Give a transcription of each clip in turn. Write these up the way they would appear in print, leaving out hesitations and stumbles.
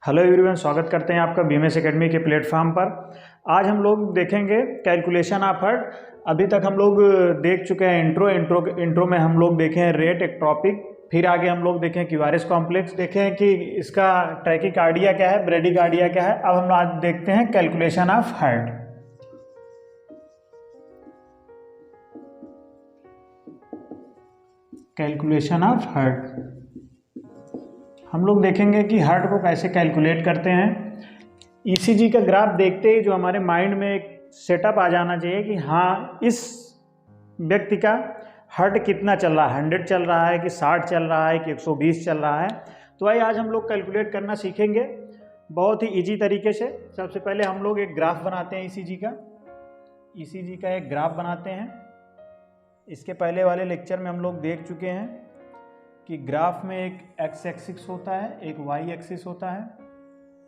Hello everyone, स्वागत करते हैं आपका बीएमएस एकेडमी के प्लेटफॉर्म पर। आज हम लोग देखेंगे कैलकुलेशन ऑफ हर्ट। अभी तक हम लोग देख चुके हैं इंट्रो में हम लोग देखे हैं रेट एक टॉपिक, फिर आगे हम लोग देखें क्यूआरएस कॉम्प्लेक्स, देखें कि इसका ट्रैकिकार्डिया क्या है, ब्रेडिकार्डिया क्या है। अब हम आज देखते हैं calculation of heart. Calculation of heart हम लोग देखेंगे कि हार्ट को कैसे कैलकुलेट करते हैं। ईसीजी का ग्राफ देखते ही जो हमारे माइंड में एक सेटअप आ जाना चाहिए कि हाँ, इस व्यक्ति का हार्ट कितना चल रहा है, 100 चल रहा है कि 60 चल रहा है कि 120 चल रहा है। तो आइए आज हम लोग कैलकुलेट करना सीखेंगे बहुत ही इजी तरीके से। सबसे पहले हम लोग एक ग्राफ बनाते हैं ईसीजी का एक ग्राफ बनाते हैं। इसके पहले वाले लेक्चर में हम लोग देख चुके हैं कि ग्राफ में एक एक्स एक्सिस होता है, एक वाई एक्सिस होता है।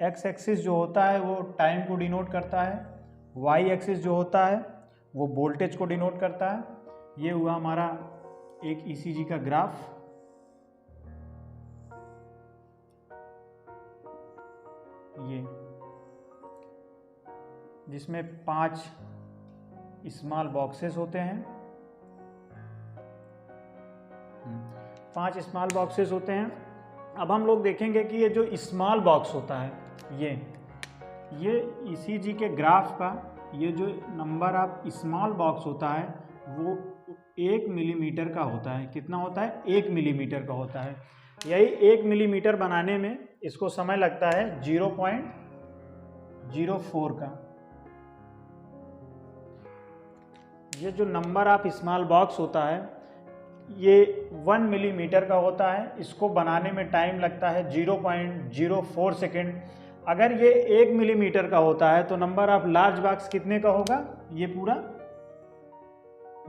एक्स एक्सिस जो होता है वो टाइम को डिनोट करता है, वाई एक्सिस जो होता है वो वोल्टेज को डिनोट करता है। ये हुआ हमारा एक ईसीजी का ग्राफ। ये जिसमें 5 स्मॉल बॉक्सेस होते हैं, 5 स्मॉल बॉक्सेस होते हैं। अब हम लोग देखेंगे कि ये जो स्मॉल बॉक्स होता है, ये ईसीजी के ग्राफ का ये जो नंबर ऑफ स्मॉल बॉक्स होता है वो 1 मिलीमीटर का होता है। कितना होता है? 1 मिलीमीटर का होता है। यही 1 मिलीमीटर बनाने में इसको समय लगता है 0.04 का। ये जो नंबर ऑफ स्मॉल बॉक्स होता है ये 1 मिलीमीटर का होता है। इसको बनाने में टाइम लगता है 0.04 सेकेंड। अगर ये 1 मिलीमीटर का होता है तो नंबर ऑफ लार्ज बॉक्स कितने का होगा? ये पूरा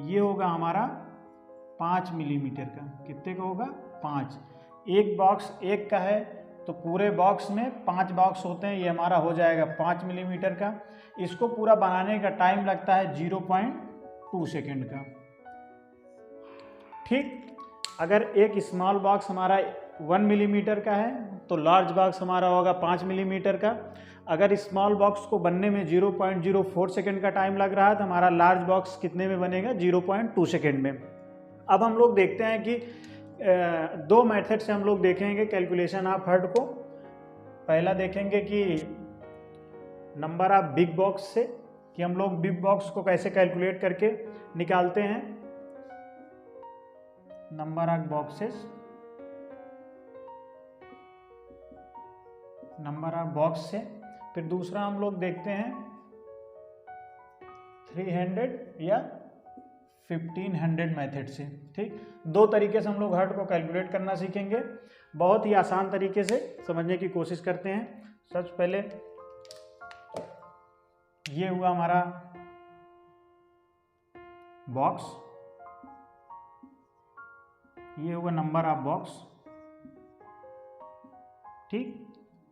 ये होगा हमारा 5 मिलीमीटर का। कितने का होगा? 5। एक बॉक्स 1 का है तो पूरे बॉक्स में 5 बॉक्स होते हैं, ये हमारा हो जाएगा 5 मिलीमीटर का। इसको पूरा बनाने का टाइम लगता है 0.2 सेकेंड का। ठीक, अगर एक स्मॉल बॉक्स हमारा 1 मिलीमीटर का है तो लार्ज बॉक्स हमारा होगा 5 मिलीमीटर का। अगर स्मॉल बॉक्स को बनने में 0.04 सेकेंड का टाइम लग रहा है तो हमारा लार्ज बॉक्स कितने में बनेगा? 0.2 सेकेंड में। अब हम लोग देखते हैं कि 2 मेथड से हम लोग देखेंगे कैलकुलेशन ऑफ हर्ट को। पहला देखेंगे कि नंबर ऑफ बिग बॉक्स से, कि हम लोग बिग बॉक्स को कैसे कैलकुलेट करके निकालते हैं, number of boxes, number of box से। फिर दूसरा हम लोग देखते हैं 300 या 1500 मेथड से। ठीक, 2 तरीके से हम लोग हर्ट को कैलकुलेट करना सीखेंगे। बहुत ही आसान तरीके से समझने की कोशिश करते हैं। सबसे पहले ये हुआ हमारा बॉक्स, ये हुआ नंबर ऑफ बॉक्स। ठीक,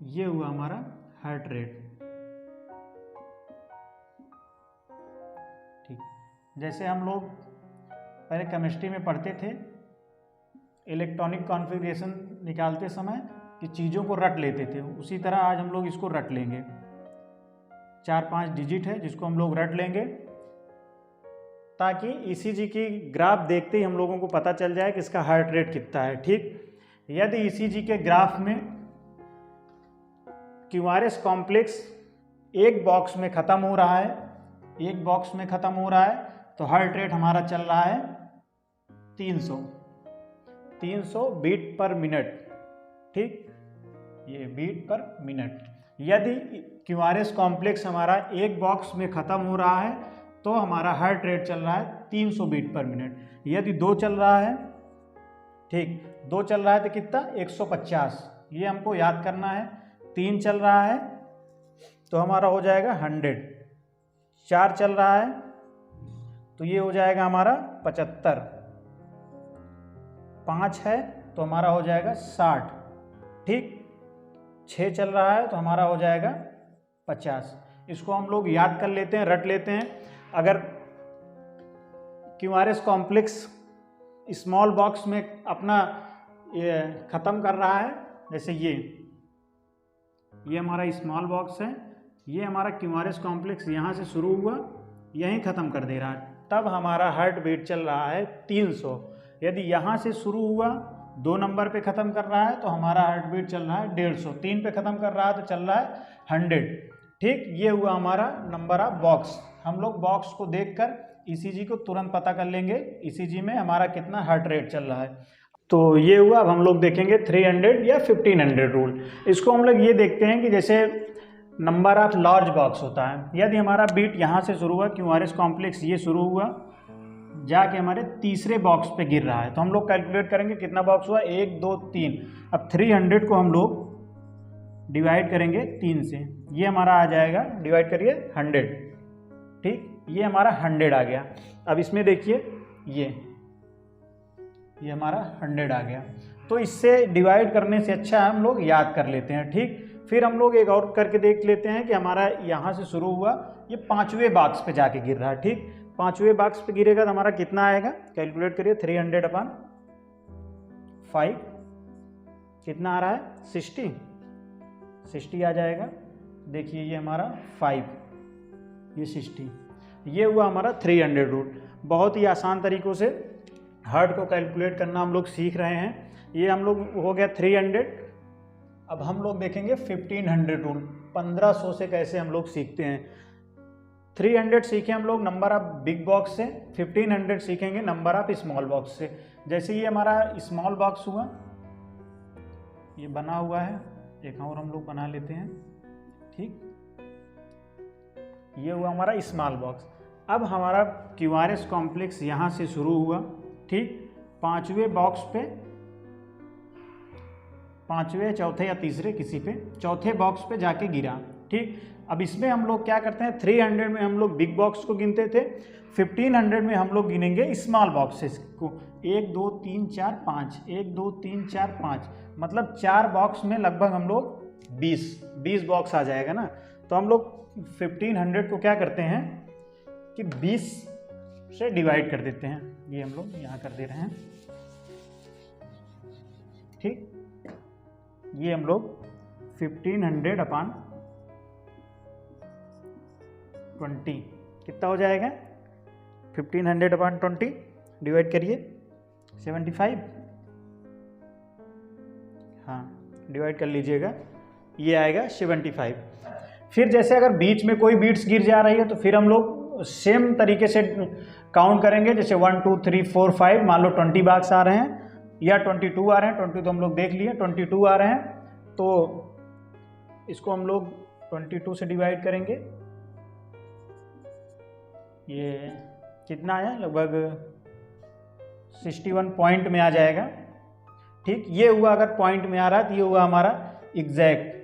ये हुआ हमारा हार्ट रेट। ठीक, जैसे हम लोग पहले केमिस्ट्री में पढ़ते थे, इलेक्ट्रॉनिक कॉन्फ़िगरेशन निकालते समय कि चीज़ों को रट लेते थे, उसी तरह आज हम लोग इसको रट लेंगे। 4-5 डिजिट है जिसको हम लोग रट लेंगे ताकि ईसीजी की ग्राफ देखते ही हम लोगों को पता चल जाए कि इसका हार्ट रेट कितना है। ठीक, यदि ईसीजी के ग्राफ में क्यूआरएस कॉम्प्लेक्स एक बॉक्स में ख़त्म हो रहा है, एक बॉक्स में ख़त्म हो रहा है तो हार्ट रेट हमारा चल रहा है 300 बीट पर मिनट। ठीक, ये बीट पर मिनट। यदि क्यूआरएस कॉम्प्लेक्स हमारा एक बॉक्स में ख़त्म हो रहा है तो हमारा हार्ट रेट चल रहा है 300 बीट पर मिनट। यदि 2 चल रहा है, ठीक, 2 चल रहा है तो कितना? 150। ये हमको याद करना है। 3 चल रहा है तो हमारा हो जाएगा 100। 4 चल रहा है तो ये हो जाएगा हमारा 75। 5 है तो हमारा हो जाएगा 60। ठीक, 6 चल रहा है तो हमारा हो जाएगा 50। इसको हम लोग याद कर लेते हैं, रट लेते हैं। अगर क्यूआरएस कॉम्प्लेक्स स्मॉल बॉक्स में अपना ख़त्म कर रहा है, जैसे ये ये हमारा स्मॉल बॉक्स है, ये हमारा क्यूआरएस कॉम्प्लेक्स यहाँ से शुरू हुआ, यहीं ख़त्म कर दे रहा है, तब हमारा हार्ट बीट चल रहा है 300। यदि यहाँ से शुरू हुआ 2 नंबर पे ख़त्म कर रहा है तो हमारा हार्ट बीट चल रहा है 150, 3 पे ख़त्म कर रहा है तो चल रहा है 100। ठीक, ये हुआ हमारा नंबर ऑफ बॉक्स। हम लोग बॉक्स को देखकर ईसीजी को तुरंत पता कर लेंगे ईसीजी में हमारा कितना हार्ट रेट चल रहा है। तो ये हुआ। अब हम लोग देखेंगे 300 या 1500 रूल। इसको हम लोग ये देखते हैं कि जैसे नंबर ऑफ लार्ज बॉक्स होता है, यदि हमारा बीट यहाँ से शुरू हुआ, क्यूआरएस कॉम्प्लेक्स ये शुरू हुआ, जाके हमारे तीसरे बॉक्स पे गिर रहा है, तो हम लोग कैलकुलेट करेंगे कितना बॉक्स हुआ, 1 2 3। अब 300 को हम लोग डिवाइड करेंगे 3 से, ये हमारा आ जाएगा, डिवाइड करिए 100। ठीक, ये हमारा 100 आ गया। अब इसमें देखिए ये हमारा 100 आ गया। तो इससे डिवाइड करने से अच्छा हम लोग याद कर लेते हैं। ठीक, फिर हम लोग एक और करके देख लेते हैं कि हमारा यहाँ से शुरू हुआ, ये 5वें बॉक्स पे जाके गिर रहा है। ठीक, 5वें बॉक्स पे गिरेगा तो हमारा कितना आएगा, कैलकुलेट करिए, 300/5 कितना आ रहा है, 60 आ जाएगा। देखिए ये हमारा 5, ये 60, ये हुआ हमारा 300 रूल। बहुत ही आसान तरीक़ों से हार्ट को कैलकुलेट करना हम लोग सीख रहे हैं। ये हम लोग हो गया 300। अब हम लोग देखेंगे 1500 रूल, 1500 से कैसे हम लोग सीखते हैं। 300 सीखे हम लोग नंबर ऑफ बिग बॉक्स से, 1500 सीखेंगे नंबर ऑफ स्मॉल बॉक्स से। जैसे ये हमारा स्मॉल बॉक्स हुआ, ये बना हुआ है, एक और हम लोग बना लेते हैं। ठीक, ये हुआ हमारा स्मॉल बॉक्स। अब हमारा क्यूआरएस कॉम्प्लेक्स यहाँ से शुरू हुआ। ठीक, 5वें बॉक्स पे, 5वें, चौथे या तीसरे किसी पे, चौथे बॉक्स पे जाके गिरा। ठीक, अब इसमें हम लोग क्या करते हैं, 300 में हम लोग बिग बॉक्स को गिनते थे, 1500 में हम लोग गिनेंगे स्मॉल बॉक्सेस को। 1 2 3 4 5, 1 2 3 4 5, मतलब 4 बॉक्स में लगभग हम लोग 20 बॉक्स आ जाएगा ना। तो हम लोग 1500 को क्या करते हैं कि 20 से डिवाइड कर देते हैं, ये हम लोग यहाँ कर दे रहे हैं। ठीक, ये हम लोग 1500/20 कितना हो जाएगा, 1500/20 डिवाइड करिए 75। हाँ, डिवाइड कर लीजिएगा, ये आएगा 75। फिर जैसे अगर बीच में कोई बीट्स गिर जा रही है तो फिर हम लोग सेम तरीके से काउंट करेंगे। जैसे 1 2 3 4 5, मान लो 20 बॉक्स आ रहे हैं या 22 आ रहे हैं, 20 तो हम लोग देख लिए, 22 आ रहे हैं, तो इसको हम लोग 22 से डिवाइड करेंगे। ये कितना आया, लगभग 61 पॉइंट में आ जाएगा। ठीक, ये हुआ, अगर पॉइंट में आ रहा है तो ये हुआ हमारा एग्जैक्ट,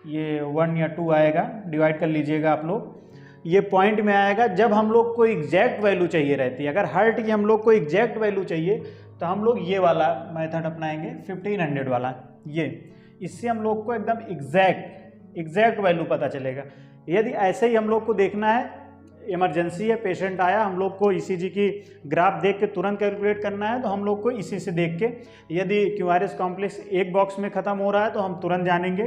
ये 1 या 2 आएगा, डिवाइड कर लीजिएगा आप लोग। ये पॉइंट में आएगा जब हम लोग को एग्जैक्ट वैल्यू चाहिए रहती है। अगर हार्ट की हम लोग को एग्जैक्ट वैल्यू चाहिए तो हम लोग ये वाला मेथड अपनाएंगे, 1500 वाला। ये इससे हम लोग को एकदम एग्जैक्ट वैल्यू पता चलेगा। यदि ऐसे ही हम लोग को देखना है, इमरजेंसी है, पेशेंट आया, हम लोग को ईसीजी की ग्राफ देख के तुरंत कैलकुलेट करना है, तो हम लोग को इसी से देख के, यदि क्यूआरएस कॉम्प्लेक्स एक बॉक्स में ख़त्म हो रहा है तो हम तुरंत जानेंगे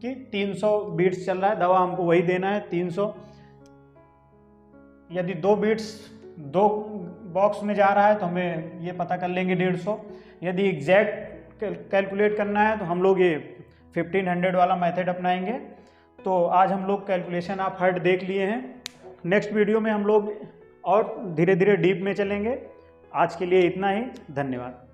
कि 300 बीट्स चल रहा है, दवा हमको वही देना है 300। यदि 2 बीट्स 2 बॉक्स में जा रहा है तो हमें ये पता कर लेंगे 150। यदि एग्जैक्ट कैलकुलेट करना है तो हम लोग ये 1500 वाला मेथड अपनाएंगे। तो आज हम लोग कैलकुलेशन ऑफ हार्ट देख लिए हैं। नेक्स्ट वीडियो में हम लोग और धीरे धीरे डीप में चलेंगे। आज के लिए इतना ही, धन्यवाद।